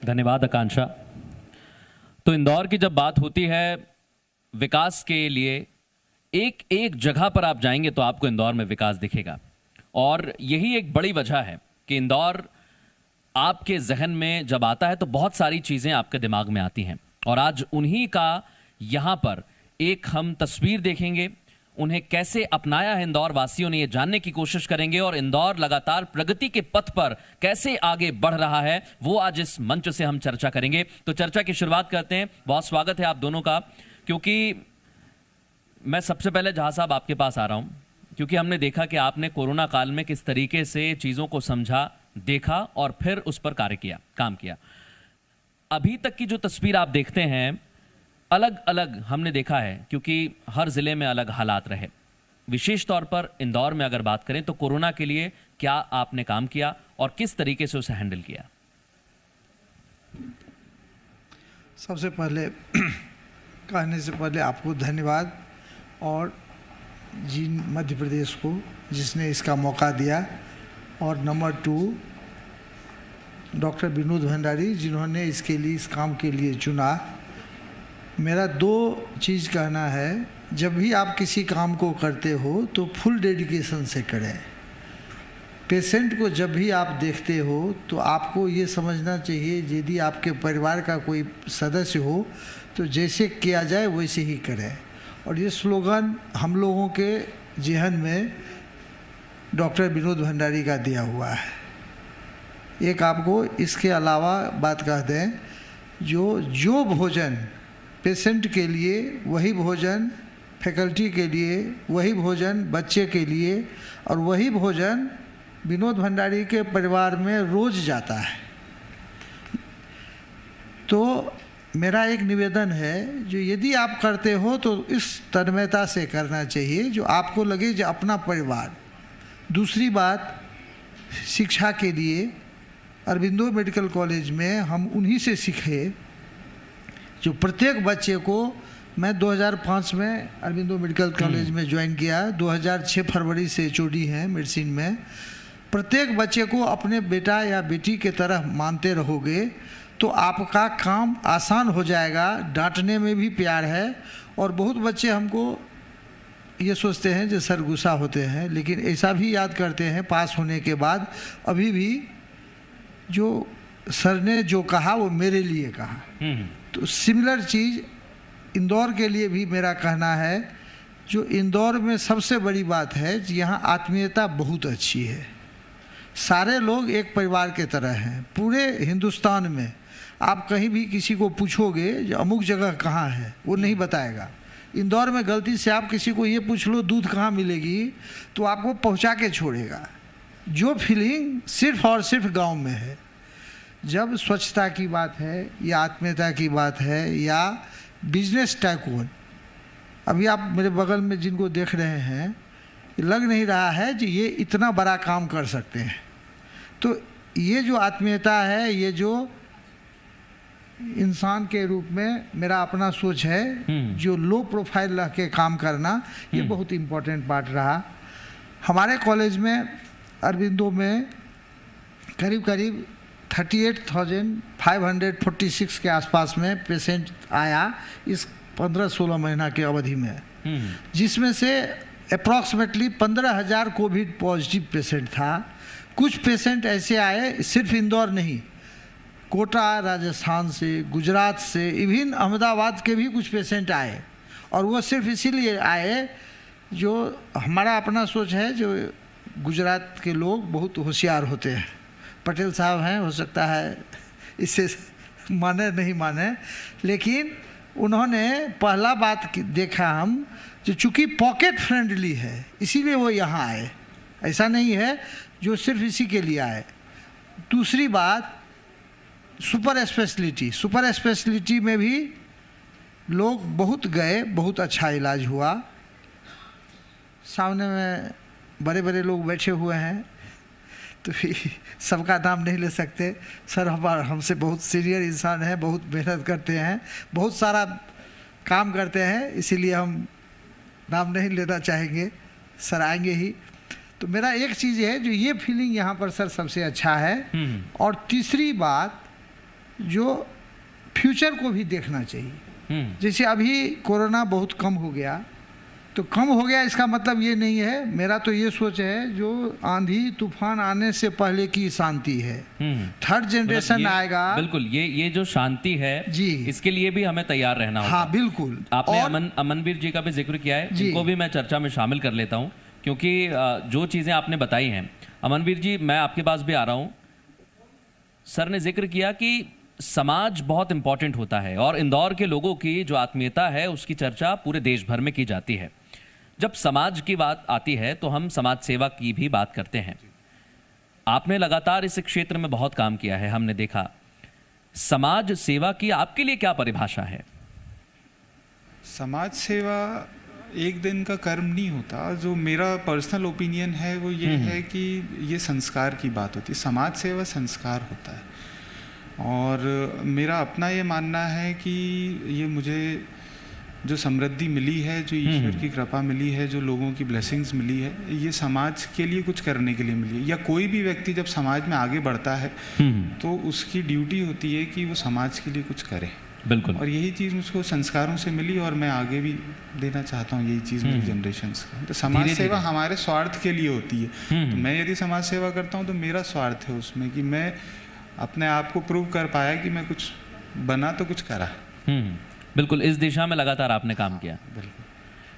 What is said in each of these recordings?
धन्यवाद आकांक्षा। तो इंदौर की जब बात होती है विकास के लिए, एक एक जगह पर आप जाएंगे तो आपको इंदौर में विकास दिखेगा, और यही एक बड़ी वजह है कि इंदौर आपके जहन में जब आता है तो बहुत सारी चीज़ें आपके दिमाग में आती हैं, और आज उन्हीं का यहाँ पर एक हम तस्वीर देखेंगे। उन्हें कैसे अपनाया है इंदौर वासियों ने, ये जानने की कोशिश करेंगे, और इंदौर लगातार प्रगति के पथ पर कैसे आगे बढ़ रहा है वो आज इस मंच से हम चर्चा करेंगे। तो चर्चा की शुरुआत करते हैं। बहुत स्वागत है आप दोनों का, क्योंकि मैं सबसे पहले जहाँ साहब आपके पास आ रहा हूँ, क्योंकि हमने देखा कि आपने कोरोना काल में किस तरीके से चीज़ों को समझा, देखा और फिर उस पर काम किया। अभी तक की जो तस्वीर आप देखते हैं, अलग अलग हमने देखा है, क्योंकि हर जिले में अलग हालात रहे। विशेष तौर पर इंदौर में अगर बात करें तो कोरोना के लिए क्या आपने काम किया और किस तरीके से उसे हैंडल किया? सबसे पहले कहने से पहले आपको धन्यवाद, और जिन मध्य प्रदेश को जिसने इसका मौका दिया, और नंबर 2 डॉक्टर विनोद भंडारी जिन्होंने इसके लिए, इस काम के लिए चुना। मेरा 2 चीज़ कहना है। जब भी आप किसी काम को करते हो तो फुल डेडिकेशन से करें। पेशेंट को जब भी आप देखते हो तो आपको ये समझना चाहिए, यदि आपके परिवार का कोई सदस्य हो तो जैसे किया जाए वैसे ही करें। और ये स्लोगन हम लोगों के जहन में डॉक्टर विनोद भंडारी का दिया हुआ है। एक आपको इसके अलावा बात कह दें, जो भोजन पेशेंट के लिए वही भोजन, फैकल्टी के लिए वही भोजन, बच्चे के लिए, और वही भोजन विनोद भंडारी के परिवार में रोज जाता है। तो मेरा एक निवेदन है, जो यदि आप करते हो तो इस तन्मयता से करना चाहिए जो आपको लगे जो अपना परिवार। दूसरी बात, शिक्षा के लिए अरबिंदो मेडिकल कॉलेज में हम उन्हीं से सीखे जो प्रत्येक बच्चे को, मैं 2005 में अरबिंदो मेडिकल कॉलेज में ज्वाइन किया, 2006 फरवरी से एचओडी हैं मेडिसिन में। प्रत्येक बच्चे को अपने बेटा या बेटी के तरह मानते रहोगे तो आपका काम आसान हो जाएगा। डांटने में भी प्यार है। और बहुत बच्चे हमको ये सोचते हैं जो सर गुस्सा होते हैं, लेकिन ऐसा भी याद करते हैं पास होने के बाद, अभी भी जो सर ने जो कहा वो मेरे लिए कहा। तो सिमिलर चीज़ इंदौर के लिए भी मेरा कहना है। जो इंदौर में सबसे बड़ी बात है, यहाँ आत्मीयता बहुत अच्छी है। सारे लोग एक परिवार के तरह हैं। पूरे हिंदुस्तान में आप कहीं भी किसी को पूछोगे जो अमुक जगह कहाँ है, वो नहीं बताएगा। इंदौर में गलती से आप किसी को ये पूछ लो दूध कहाँ मिलेगी, तो आपको पहुँचा के छोड़ेगा। जो फीलिंग सिर्फ और सिर्फ गांव में है। जब स्वच्छता की बात है या आत्मीयता की बात है या बिजनेस टाइकून, अभी आप मेरे बगल में जिनको देख रहे हैं, लग नहीं रहा है कि ये इतना बड़ा काम कर सकते हैं। तो ये जो आत्मीयता है, ये जो इंसान के रूप में मेरा अपना सोच है, जो लो प्रोफाइल रह के काम करना, ये बहुत इम्पोर्टेंट पार्ट रहा। हमारे कॉलेज में अरबिंदो में करीब करीब 38,546 के आसपास में पेशेंट आया इस 15-16 महीना के अवधि में, जिसमें से अप्रॉक्सीमेटली 15,000 कोविड पॉजिटिव पेशेंट था। कुछ पेशेंट ऐसे आए, सिर्फ इंदौर नहीं, कोटा, राजस्थान से, गुजरात से, इवन अहमदाबाद के भी कुछ पेशेंट आए। और वो सिर्फ इसीलिए आए, जो हमारा अपना सोच है, जो गुजरात के लोग बहुत होशियार होते हैं। पटेल साहब हैं, हो सकता है इससे माने नहीं माने, लेकिन उन्होंने पहला बात देखा हम, जो चूँकि पॉकेट फ्रेंडली है इसीलिए वो यहाँ आए, ऐसा नहीं है जो सिर्फ इसी के लिए आए। दूसरी बात, सुपर स्पेशलिटी में भी लोग बहुत गए, बहुत अच्छा इलाज हुआ। सामने में बड़े बड़े लोग बैठे हुए हैं, तो फिर सबका नाम नहीं ले सकते। सर हमसे बहुत सीनियर इंसान हैं, बहुत मेहनत करते हैं, बहुत सारा काम करते हैं, इसीलिए हम नाम नहीं लेना चाहेंगे, सर आएंगे ही। तो मेरा एक चीज़ है, जो ये फीलिंग यहाँ पर सर सबसे अच्छा है। और तीसरी बात, जो फ्यूचर को भी देखना चाहिए। जैसे अभी कोरोना बहुत कम हो गया, तो कम हो गया इसका मतलब ये नहीं है, मेरा तो ये सोच है जो आंधी तूफान आने से पहले की शांति है, थर्ड जनरेशन मतलब आएगा। बिल्कुल, ये जो शांति है जी, इसके लिए भी हमें तैयार रहना होगा। हाँ बिल्कुल। आपने अमनवीर जी का भी जिक्र किया है, इनको भी मैं चर्चा में शामिल कर लेता हूं, क्योंकि जो चीजें आपने बताई हैं। अमनवीर जी, मैं आपके पास भी आ रहा हूं। सर ने जिक्र किया कि समाज बहुत इंपॉर्टेंट होता है और इंदौर के लोगों की जो आत्मीयता है उसकी चर्चा पूरे देश भर में की जाती है। जब समाज की बात आती है तो हम समाज सेवा की भी बात करते हैं। आपने लगातार इस क्षेत्र में बहुत काम किया है, हमने देखा। समाज सेवा की आपके लिए क्या परिभाषा है? समाज सेवा एक दिन का कर्म नहीं होता। जो मेरा पर्सनल ओपिनियन है वो ये है कि ये संस्कार की बात होती है। समाज सेवा संस्कार होता है, और मेरा अपना ये मानना है कि ये मुझे जो समृद्धि मिली है, जो ईश्वर की कृपा मिली है, जो लोगों की ब्लेसिंग्स मिली है, ये समाज के लिए कुछ करने के लिए मिली है। या कोई भी व्यक्ति जब समाज में आगे बढ़ता है तो उसकी ड्यूटी होती है कि वो समाज के लिए कुछ करे। बिल्कुल। और यही चीज़ मुझको संस्कारों से मिली और मैं आगे भी देना चाहता हूँ यही चीज़ मेरी जनरेशन को। तो समाज सेवा हमारे स्वार्थ के लिए होती है। तो मैं यदि समाज सेवा करता हूँ तो मेरा स्वार्थ है उसमें कि मैं अपने आप को प्रूव कर पाया कि मैं कुछ बना तो कुछ करा। बिल्कुल, इस दिशा में लगातार आपने काम किया।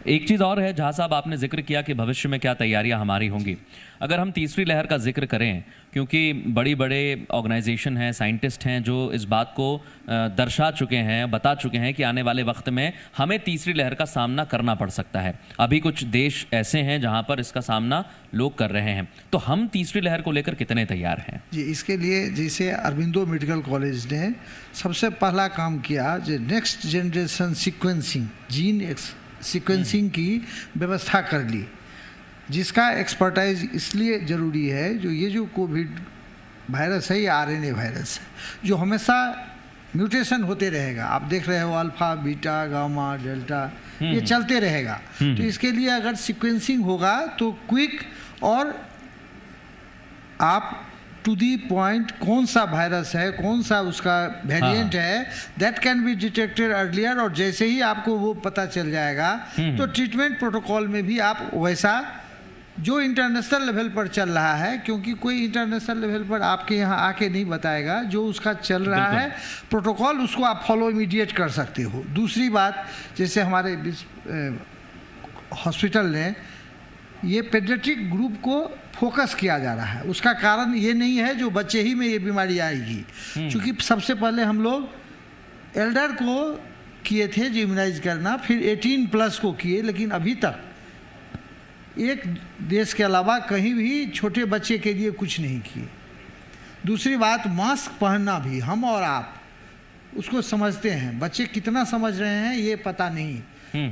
एक चीज़ और है जहाँ साहब आपने जिक्र किया कि भविष्य में क्या तैयारियां हमारी होंगी। अगर हम तीसरी लहर का जिक्र करें, क्योंकि बड़ी बड़े ऑर्गेनाइजेशन हैं, साइंटिस्ट हैं जो इस बात को दर्शा चुके हैं, बता चुके हैं कि आने वाले वक्त में हमें तीसरी लहर का सामना करना पड़ सकता है। अभी कुछ देश ऐसे हैं जहाँ पर इसका सामना लोग कर रहे हैं, तो हम तीसरी लहर को लेकर कितने तैयार हैं? जी, इसके लिए जैसे अरबिंदो मेडिकल कॉलेज ने सबसे पहला काम किया, जो next generation sequencing, gene sequencing की व्यवस्था कर ली, जिसका एक्सपर्टाइज इसलिए ज़रूरी है। जो ये जो कोविड वायरस है, ये आरएनए वायरस है जो हमेशा म्यूटेशन होते रहेगा। आप देख रहे हो अल्फा, बीटा, गामा, डेल्टा, ये चलते रहेगा। तो इसके लिए अगर सीक्वेंसिंग होगा तो क्विक और आप टू दी पॉइंट कौन सा वायरस है, कौन सा उसका वेरिएंट है, that can be detected earlier. और जैसे ही आपको वो पता चल जाएगा तो ट्रीटमेंट प्रोटोकॉल में भी आप वैसा जो इंटरनेशनल लेवल पर चल रहा है, क्योंकि कोई इंटरनेशनल लेवल पर आपके यहाँ आके नहीं बताएगा, जो उसका चल रहा है प्रोटोकॉल उसको आप फॉलो इमीडिएट कर सकते हो। दूसरी बात, जैसे हमारे हॉस्पिटल ने ये पेडियाट्रिक ग्रुप को फोकस किया जा रहा है। उसका कारण ये नहीं है जो बच्चे ही में ये बीमारी आएगी, क्योंकि सबसे पहले हम लोग एल्डर को किए थे जो इम्यूनाइज करना, फिर 18+ को किए, लेकिन अभी तक एक देश के अलावा कहीं भी छोटे बच्चे के लिए कुछ नहीं किए। दूसरी बात, मास्क पहनना भी हम और आप उसको समझते हैं, बच्चे कितना समझ रहे हैं ये पता नहीं।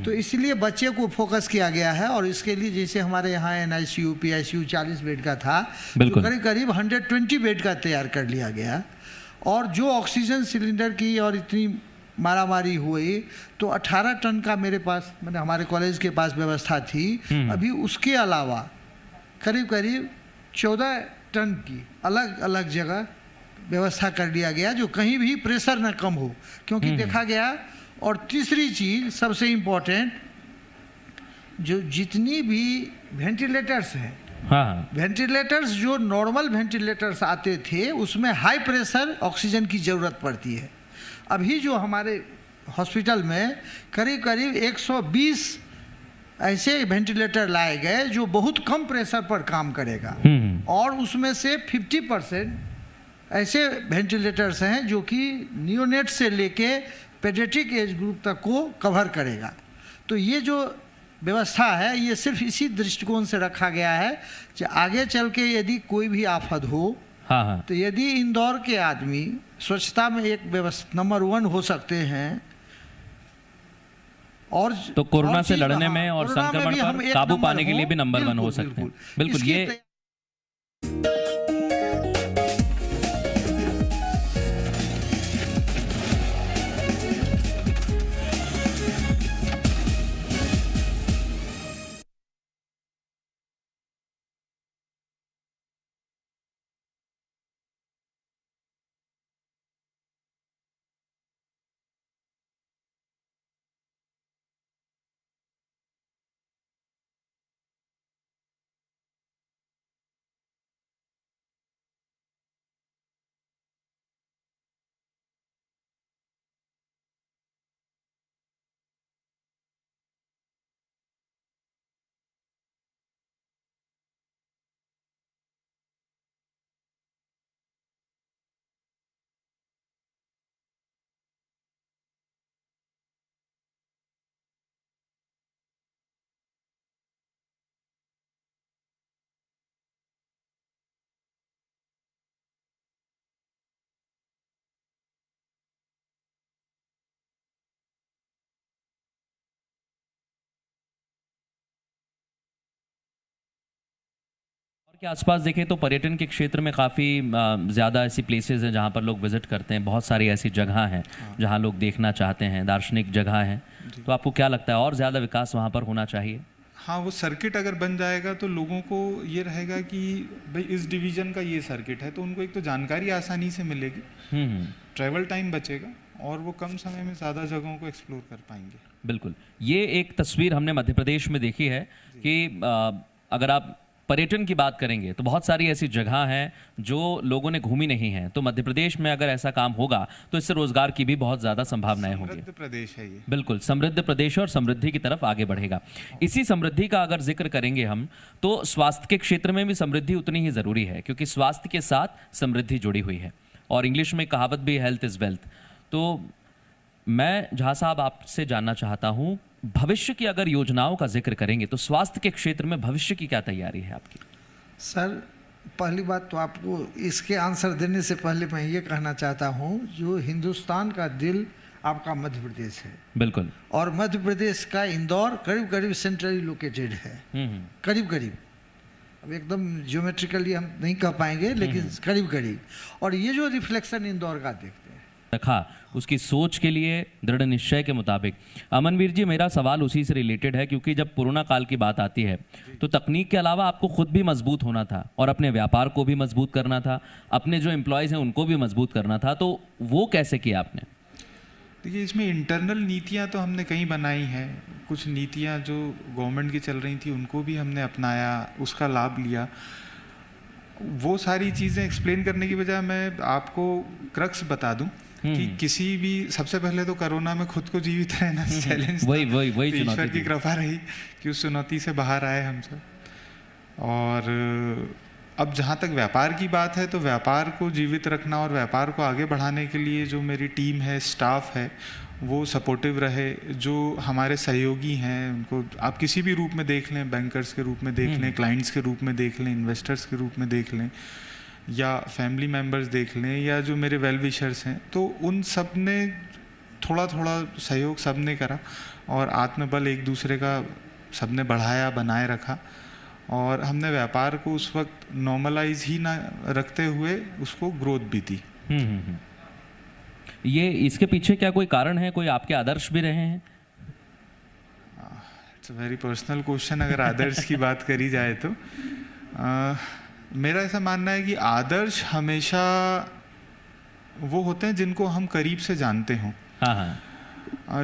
तो इसलिए बच्चे को फोकस किया गया है। और इसके लिए जैसे हमारे यहाँ NICU PICU 40 बेड का था, तो करीब करीब 120 बेड का तैयार कर लिया गया। और जो ऑक्सीजन सिलेंडर की और इतनी मारामारी हुई, तो 18 टन का मेरे पास, मतलब हमारे कॉलेज के पास व्यवस्था थी। अभी उसके अलावा करीब करीब 14 टन की अलग अलग जगह व्यवस्था कर लिया गया, जो कहीं भी प्रेशर न कम हो, क्योंकि देखा गया। और तीसरी चीज़ सबसे इम्पोर्टेंट, जो जितनी भी वेंटिलेटर्स हैं, वेंटिलेटर्स जो नॉर्मल वेंटिलेटर्स आते थे उसमें हाई प्रेशर ऑक्सीजन की ज़रूरत पड़ती है। अभी जो हमारे हॉस्पिटल में करीब करीब 120 ऐसे वेंटिलेटर लाए गए जो बहुत कम प्रेशर पर काम करेगा, और उसमें से 50% ऐसे वेंटिलेटर्स हैं जो कि नियोनेट से लेके पेडियाट्रिक एज ग्रुप तक को कवर करेगा। तो ये जो व्यवस्था है ये सिर्फ इसी दृष्टिकोण से रखा गया है कि आगे चल के यदि कोई भी आफत हो, तो यदि इंदौर के आदमी स्वच्छता में एक नंबर 1 हो सकते हैं, और तो कोरोना से लड़ने में और संक्रमण पर काबू पाने के लिए भी नंबर 1 हो सकते हैं। बिल्कुल, ये के आसपास देखें तो पर्यटन के क्षेत्र में काफ़ी ज़्यादा ऐसी प्लेसेस हैं जहाँ पर लोग विजिट करते हैं, बहुत सारी ऐसी जगह हैं जहाँ लोग देखना चाहते हैं, दार्शनिक जगह हैं। तो आपको क्या लगता है और ज़्यादा विकास वहाँ पर होना चाहिए? हाँ, वो सर्किट अगर बन जाएगा तो लोगों को ये रहेगा कि भाई इस डिवीज़न का ये सर्किट है, तो उनको एक तो जानकारी आसानी से मिलेगी, ट्रैवल टाइम बचेगा और वो कम समय में ज़्यादा जगहों को एक्सप्लोर कर पाएंगे। बिल्कुल, ये एक तस्वीर हमने मध्य प्रदेश में देखी है कि अगर आप पर्यटन की बात करेंगे तो बहुत सारी ऐसी जगह हैं जो लोगों ने घूमी नहीं हैं, तो मध्य प्रदेश में अगर ऐसा काम होगा तो इससे रोजगार की भी बहुत ज़्यादा संभावनाएं होंगी। समृद्ध प्रदेश है ये। बिल्कुल, समृद्ध प्रदेश और समृद्धि की तरफ आगे बढ़ेगा। इसी समृद्धि का अगर जिक्र करेंगे हम तो स्वास्थ्य के क्षेत्र में भी समृद्धि उतनी ही ज़रूरी है, क्योंकि स्वास्थ्य के साथ समृद्धि जुड़ी हुई है और इंग्लिश में कहावत भी हेल्थ इज़ वेल्थ। तो मैं झा साहब आपसे जानना चाहता हूँ, भविष्य की अगर योजनाओं का जिक्र करेंगे तो स्वास्थ्य के क्षेत्र में भविष्य की क्या तैयारी है आपकी? सर, पहली बात तो आपको इसके आंसर देने से पहले मैं ये कहना चाहता हूँ, जो हिंदुस्तान का दिल आपका मध्य प्रदेश है। बिल्कुल। और मध्य प्रदेश का इंदौर करीब करीब सेंट्रली लोकेटेड है, करीब करीब। अब एकदम ज्योमेट्रिकली हम नहीं कह पाएंगे, लेकिन करीब करीब। और ये जो रिफ्लेक्शन इंदौर का देखते हैं रखा उसकी सोच के लिए, दृढ़ निश्चय के मुताबिक। अमनवीर जी, मेरा सवाल उसी से रिलेटेड है, क्योंकि जब कोरोना काल की बात आती है तो तकनीक के अलावा आपको खुद भी मजबूत होना था और अपने व्यापार को भी मजबूत करना था, अपने जो एम्प्लॉयज़ हैं उनको भी मजबूत करना था, तो वो कैसे किया आपने? देखिए, इसमें इंटरनल नीतियाँ तो हमने कई बनाई हैं, कुछ नीतियाँ जो गवर्नमेंट की चल रही थी उनको भी हमने अपनाया, उसका लाभ लिया। वो सारी चीज़ें एक्सप्लेन करने की बजाय मैं आपको क्रक्स बता दूं कि किसी भी, सबसे पहले तो कोरोना में खुद को जीवित रहना चैलेंज, वही ईश्वर की कृपा रही कि उस चुनौती से बाहर आए हम सब। और अब जहाँ तक व्यापार की बात है तो व्यापार को जीवित रखना और व्यापार को आगे बढ़ाने के लिए जो मेरी टीम है, स्टाफ है, वो सपोर्टिव रहे। जो हमारे सहयोगी हैं उनको आप किसी भी रूप में देख लें, बैंकर्स के रूप में देख लें, क्लाइंट्स के रूप में देख लें, इन्वेस्टर्स के रूप में देख लें, या फैमिली मेम्बर्स देख लें, या जो मेरे वेल विशर्स हैं, तो उन सब ने थोड़ा थोड़ा सहयोग सब ने करा और आत्मबल एक दूसरे का सब ने बढ़ाया, बनाए रखा। और हमने व्यापार को उस वक्त नॉर्मलाइज ही ना रखते हुए उसको ग्रोथ भी दी। ये इसके पीछे क्या कोई कारण है, कोई आपके आदर्श भी रहे हैं? It's a very personal question. अगर आदर्श की बात करी जाए तो मेरा ऐसा मानना है कि आदर्श हमेशा वो होते हैं जिनको हम करीब से जानते हों।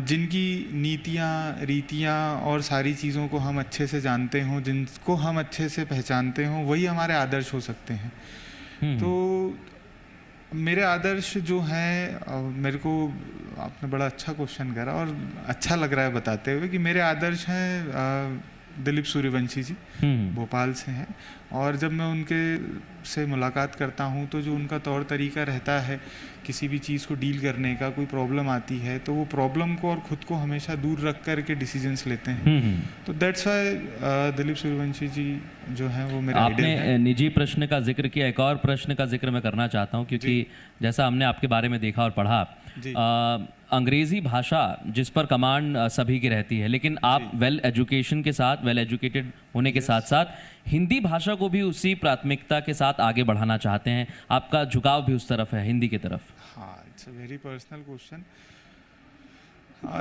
जिनकी नीतियाँ, रीतियाँ और सारी चीज़ों को हम अच्छे से जानते हों, जिनको हम अच्छे से पहचानते हों, वही हमारे आदर्श हो सकते हैं। तो मेरे आदर्श जो हैं, मेरे को आपने बड़ा अच्छा क्वेश्चन करा और अच्छा लग रहा है बताते हुए कि मेरे आदर्श हैं दिलीप सूर्यवंशी जी, भोपाल से हैं। और जब मैं उनके से मुलाकात करता हूं तो जो उनका तौर तरीका रहता है किसी भी चीज़ को डील करने का, कोई प्रॉब्लम आती है तो वो प्रॉब्लम को और ख़ुद को हमेशा दूर रख कर के डिसीजंस लेते हैं। तो दैट्स व्हाई दिलीप सूर्यवंशी जी जो हैं वो मेरे आइडल हैं। आपने निजी प्रश्न का जिक्र किया, एक और प्रश्न का जिक्र मैं करना चाहता हूँ, क्योंकि जैसा हमने आपके बारे में देखा और पढ़ा, अंग्रेजी भाषा जिस पर कमांड सभी की रहती है, लेकिन आप वेल एजुकेशन के साथ, वेल एजुकेटेड होने के साथ साथ हिंदी भाषा को भी उसी प्राथमिकता के साथ आगे बढ़ाना चाहते हैं। आपका झुकाव भी उस तरफ है, हिंदी की तरफ। हाँ, it's a very personal question.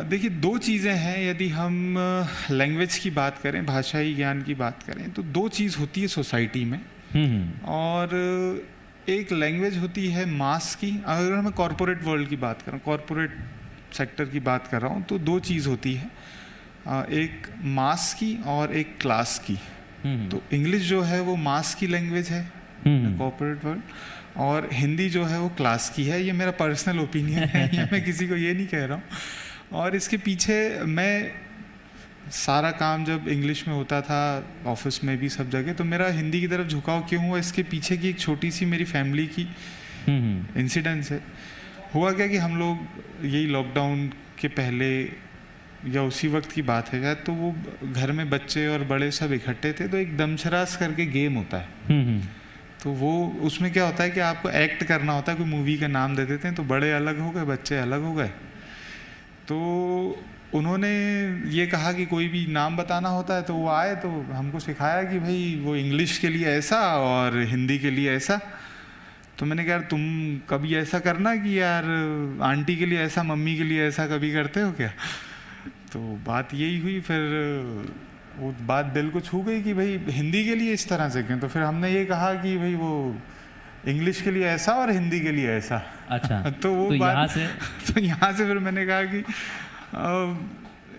देखिए, दो चीज़ें हैं। यदि हम लैंग्वेज की बात करें, भाषाई ज्ञान की बात करें, तो दो चीज़ होती है सोसाइटी में। और एक लैंग्वेज होती है मास की। अगर मैं कॉरपोरेट वर्ल्ड की बात कर रहा हूँ, कॉरपोरेट सेक्टर की बात कर रहा हूँ, तो दो चीज़ होती है, एक मास की और एक क्लास की। तो इंग्लिश जो है वो मास की लैंग्वेज है कॉरपोरेट वर्ल्ड, और हिंदी जो है वो क्लास की है। ये मेरा पर्सनल ओपिनियन है, ये मैं किसी को ये नहीं कह रहा हूँ। और इसके पीछे मैं सारा काम जब इंग्लिश में होता था, ऑफिस में भी, सब जगह, तो मेरा हिंदी की तरफ झुकाव क्यों हुआ, इसके पीछे की एक छोटी सी मेरी फैमिली की इंसिडेंस है। हुआ क्या कि हम लोग यही लॉकडाउन के पहले या उसी वक्त की बात है शायद, तो वो घर में बच्चे और बड़े सब इकट्ठे थे, तो एक दमशरास करके गेम होता है। तो वो उसमें क्या होता है कि आपको एक्ट करना होता है, कोई मूवी का नाम दे देते हैं, तो बड़े अलग हो गए, बच्चे अलग हो गए। तो उन्होंने ये कहा कि कोई भी नाम बताना होता है तो वो आए, तो हमको सिखाया कि भाई वो इंग्लिश के लिए ऐसा और हिंदी के लिए ऐसा। तो मैंने कहा यार तुम कभी ऐसा करना कि यार आंटी के लिए ऐसा, मम्मी के लिए ऐसा कभी करते हो क्या? तो बात यही हुई, फिर वो बात दिल को छू गई कि भाई हिंदी के लिए इस तरह से क्यों। तो फिर हमने ये कहा कि भाई वो इंग्लिश के लिए ऐसा और हिंदी के लिए ऐसा। अच्छा तो वो तो बात तो यहाँ से फिर मैंने कहा कि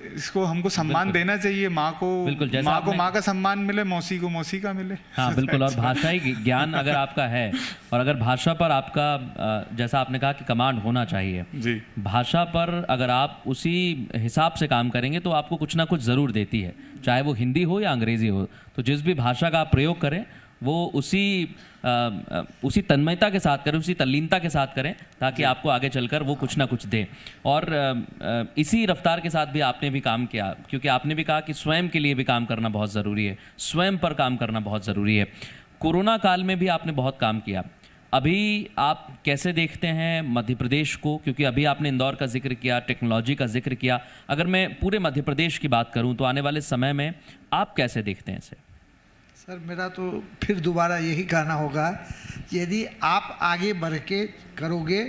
इसको हमको सम्मान देना चाहिए। माँ को माँ का सम्मान मिले, मौसी को मौसी का मिले। हाँ बिल्कुल। और भाषाई ज्ञान अगर आपका है और अगर भाषा पर आपका जैसा आपने कहा कि कमांड होना चाहिए जी, भाषा पर अगर आप उसी हिसाब से काम करेंगे तो आपको कुछ ना कुछ ज़रूर देती है, चाहे वो हिंदी हो या अंग्रेज़ी हो। तो जिस भी भाषा का आप प्रयोग करें वो उसी तन्मयता के साथ करें, उसी तल्लीनता के साथ करें, ताकि आपको आगे चलकर वो कुछ ना कुछ दे। और इसी रफ्तार के साथ भी आपने भी काम किया, क्योंकि आपने भी कहा कि स्वयं के लिए भी काम करना बहुत ज़रूरी है, स्वयं पर काम करना बहुत ज़रूरी है। कोरोना काल में भी आपने बहुत काम किया। अभी आप कैसे देखते हैं मध्य प्रदेश को, क्योंकि अभी आपने इंदौर का जिक्र किया, टेक्नोलॉजी का जिक्र किया, अगर मैं पूरे मध्य प्रदेश की बात करूं तो आने वाले समय में आप कैसे देखते हैं इसे? सर मेरा तो फिर दोबारा यही कहना होगा, यदि आप आगे बढ़ के करोगे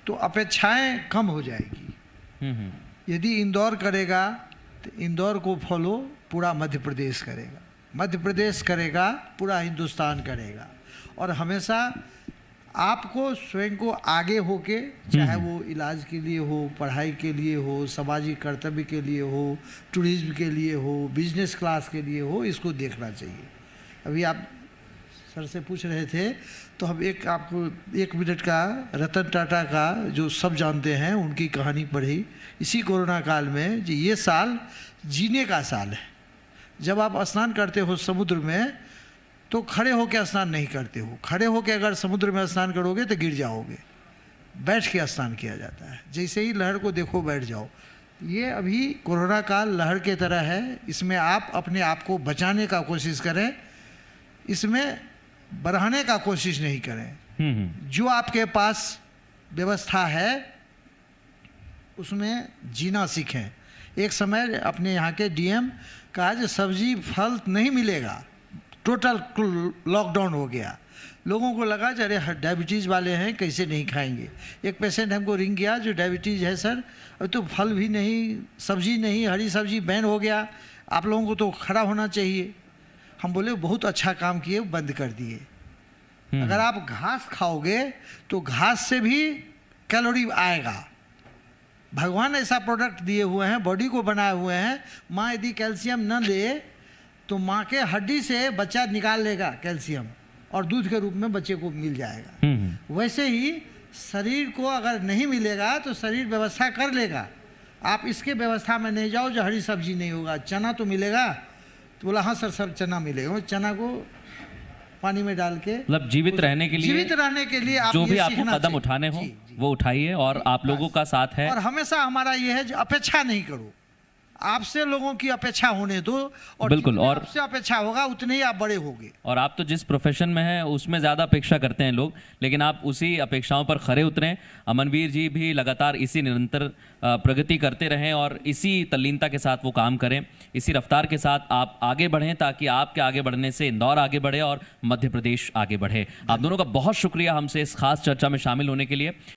तो अपेक्षाएं कम हो जाएगी। यदि इंदौर करेगा तो इंदौर को फॉलो पूरा मध्य प्रदेश करेगा, मध्य प्रदेश करेगा पूरा हिंदुस्तान करेगा। और हमेशा आपको स्वयं को आगे होके, चाहे वो इलाज के लिए हो, पढ़ाई के लिए हो, सामाजिक कर्तव्य के लिए हो, टूरिज्म के लिए हो, बिजनेस क्लास के लिए हो, इसको देखना चाहिए। अभी आप सर से पूछ रहे थे तो हम आपको 1 मिनट का रतन टाटा का जो सब जानते हैं उनकी कहानी पढ़ी इसी कोरोना काल में। जी ये साल जीने का साल है। जब आप स्नान करते हो समुद्र में तो खड़े होकर स्नान नहीं करते हो, खड़े होकर अगर समुद्र में स्नान करोगे तो गिर जाओगे। बैठ के स्नान किया जाता है, जैसे ही लहर को देखो बैठ जाओ। ये अभी कोरोना काल लहर के तरह है, इसमें आप अपने आप को बचाने का कोशिश करें, इसमें बढ़ाने का कोशिश नहीं करें। जो आपके पास व्यवस्था है उसमें जीना सीखें। एक समय अपने यहाँ के डीएम कहा जो सब्जी फल नहीं मिलेगा, टोटल लॉकडाउन हो गया। लोगों को लगा अरे डायबिटीज़ वाले हैं कैसे नहीं खाएंगे। एक पेशेंट हमको रिंग किया जो डायबिटीज़ है सर, अब तो फल भी नहीं, सब्जी नहीं, हरी सब्जी बैन हो गया, आप लोगों को तो खड़ा होना चाहिए। हम बोले बहुत अच्छा काम किए, बंद कर दिए। अगर आप घास खाओगे तो घास से भी कैलोरी आएगा। भगवान ऐसा प्रोडक्ट दिए हुए हैं, बॉडी को बनाए हुए हैं। माँ यदि कैल्शियम न ले तो माँ के हड्डी से बच्चा निकाल लेगा कैल्शियम और दूध के रूप में बच्चे को मिल जाएगा। वैसे ही शरीर को अगर नहीं मिलेगा तो शरीर व्यवस्था कर लेगा। आप इसके व्यवस्था में नहीं जाओ जो हरी सब्जी नहीं होगा, चना तो मिलेगा। तो बोला हाँ सर सब चना मिलेगा। चना को पानी में डाल के मतलब जीवित रहने के लिए आप जो भी आपको कदम उठाने हो वो उठाइए और आप लोगों का साथ है। और हमेशा हमारा ये है जो अपेक्षा नहीं करो, आपसे लोगों की अपेक्षा होने दो और बिल्कुल, और आपसे अपेक्षा होगा उतने ही आप बड़े होगे। और आप तो जिस प्रोफेशन में हैं उसमें ज़्यादा अपेक्षा करते हैं लोग, लेकिन आप उसी अपेक्षाओं पर खरे उतरें। अमनवीर जी भी लगातार इसी निरंतर प्रगति करते रहें और इसी तल्लीनता के साथ वो काम करें, इसी रफ्तार के साथ आप आगे बढ़ें, ताकि आपके आगे बढ़ने से इंदौर आगे बढ़े और मध्य प्रदेश आगे बढ़े। आप दोनों का बहुत शुक्रिया हमसे इस खास चर्चा में शामिल होने के लिए।